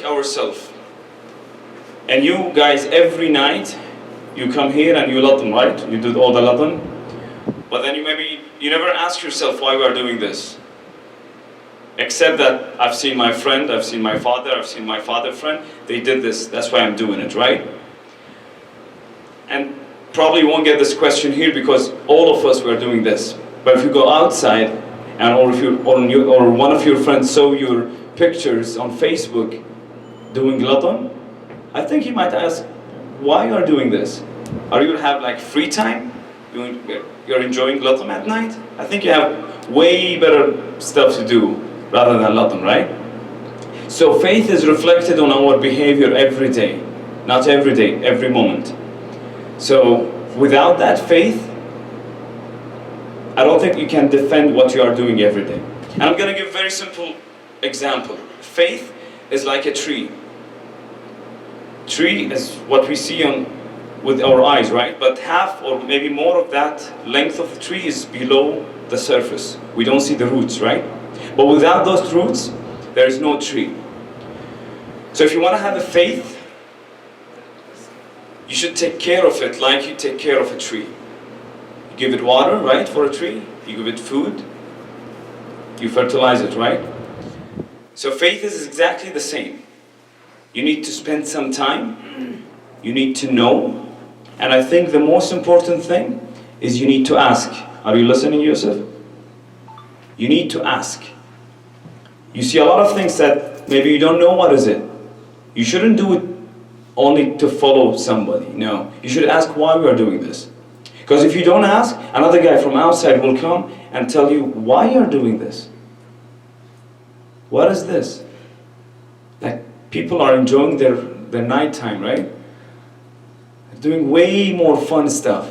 ourselves, and you guys every night, you come here and you Latin, right? You do all the Latin, but then you never ask yourself why we are doing this. Except that I've seen my friend, I've seen my father, I've seen my father's friend, they did this, that's why I'm doing it, right? And probably won't get this question here because all of us were doing this. But if you go outside, and or one of your friends saw your pictures on Facebook doing Latin, I think he might ask, why you are doing this? Are you have like free time? You're enjoying Latin at night? I think you have way better stuff to do rather than Latin, right? So faith is reflected on our behavior every day. Not every day, every moment. So without that faith, I don't think you can defend what you are doing every day. And I'm going to give a very simple example. Faith is like a tree. Tree is what we see with our eyes, right? But half or maybe more of that length of the tree is below the surface. We don't see the roots, right? But without those roots, there is no tree. So if you want to have a faith, you should take care of it like you take care of a tree. You give it water, right, for a tree. You give it food. You fertilize it, right? So faith is exactly the same. You need to spend some time. You need to know. And I think the most important thing is you need to ask. Are you listening, Yusuf? You need to ask. You see a lot of things that maybe you don't know what is it. You shouldn't do it only to follow somebody. No. You should ask why we are doing this. Because if you don't ask, another guy from outside will come and tell you why you're doing this. What is this? Like people are enjoying their nighttime, right? They're doing way more fun stuff.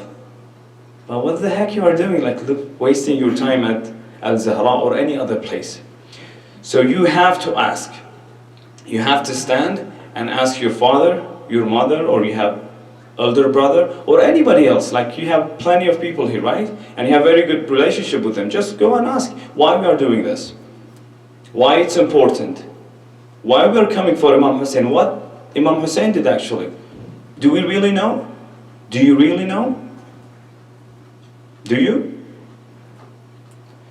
But what the heck you are doing? Like wasting your time at Alzahraa or any other place. So you have to ask. You have to stand and ask your father, your mother, or you have elder brother, or anybody else. Like you have plenty of people here, right? And you have very good relationship with them. Just go and ask why we are doing this. Why it's important. Why we are coming for Imam Hussein. What Imam Hussein did actually. Do we really know? Do you really know? Do you?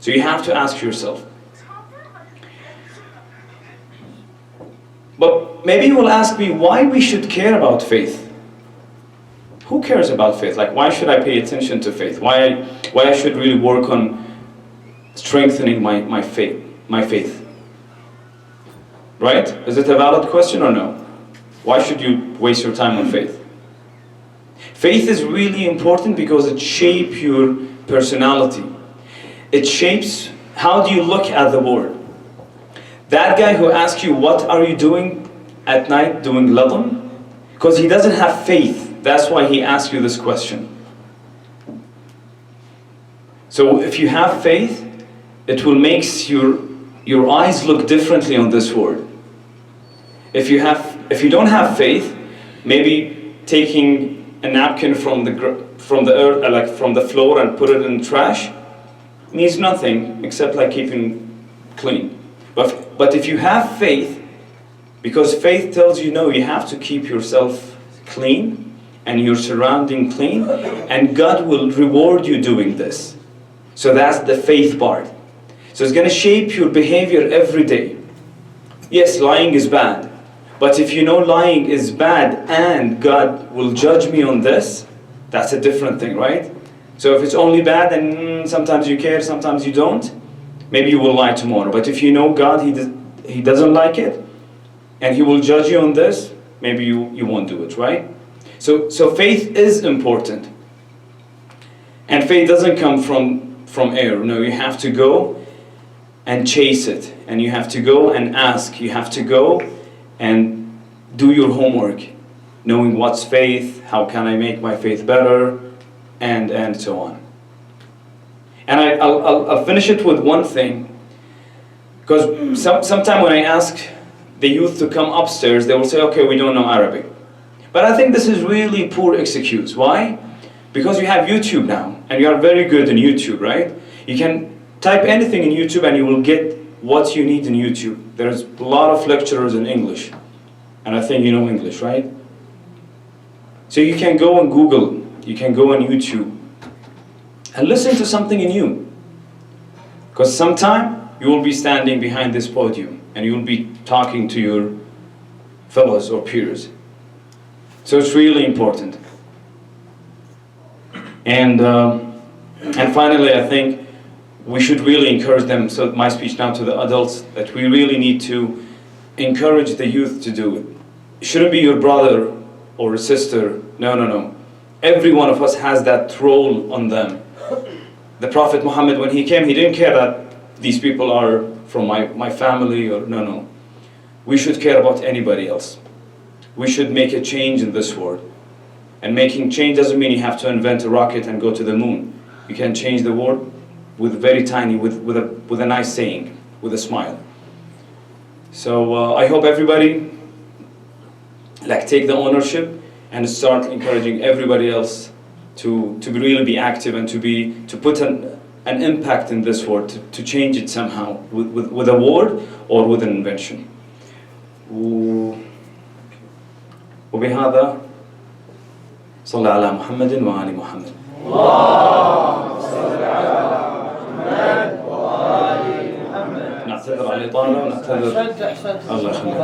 So you have to ask yourself. But maybe you will ask me why we should care about faith. Who cares about faith? Like why should I pay attention to faith? Why I should really work on strengthening my faith? Right? Is it a valid question or no? Why should you waste your time on faith? Faith is really important because it shapes your personality. It shapes how do you look at the world. That guy who asks you, what are you doing at night doing Latin? Because he doesn't have faith. That's why he asks you this question. So if you have faith, it will make your eyes look differently on this world. If you don't have faith, maybe taking a napkin from the earth, like from the floor, and put it in trash means nothing except like keeping clean. But if you have faith, because faith tells you no, you have to keep yourself clean and your surrounding clean, and God will reward you doing this. So that's the faith part. So it's going to shape your behavior every day. Yes, lying is bad. But if you know lying is bad and God will judge me on this, that's a different thing, right? So if it's only bad and sometimes you care, sometimes you don't, maybe you will lie tomorrow. But if you know God, He doesn't like it, and He will judge you on this, maybe you won't do it, right? So faith is important. And faith doesn't come from air. No, you have to go and chase it. And you have to go and ask. You have to go and do your homework. Knowing what's faith, how can I make my faith better, and so on. And I'll finish it with one thing. Because sometimes when I ask the youth to come upstairs, they will say, okay, we don't know Arabic. But I think this is really poor excuse. Why? Because you have YouTube now, and you are very good in YouTube, right? You can type anything in YouTube and you will get what you need in YouTube. There's a lot of lecturers in English. And I think you know English, right? So you can go on Google, you can go on YouTube, and listen to something new. Because sometime you will be standing behind this podium and you will be talking to your fellows or peers. So it's really important. And finally, I think we should really encourage them. So my speech now to the adults, that we really need to encourage the youth to do it. It shouldn't be your brother or sister. No, no, no. Every one of us has that role on them. The Prophet Muhammad, when he came, he didn't care that these people are from my family or no, no. We should care about anybody else. We should make a change in this world. And making change doesn't mean you have to invent a rocket and go to the moon. You can change the world with very tiny, with a nice saying, with a smile. So I hope everybody take the ownership and start encouraging everybody else to really be active and to put an impact in this world, to change it somehow with a word or with an invention. وبهذا صلى على محمد وآل محمد. اللهم صل على محمد وآل محمد. نعتذر على الإطالة ونعتذر. الله يخليك.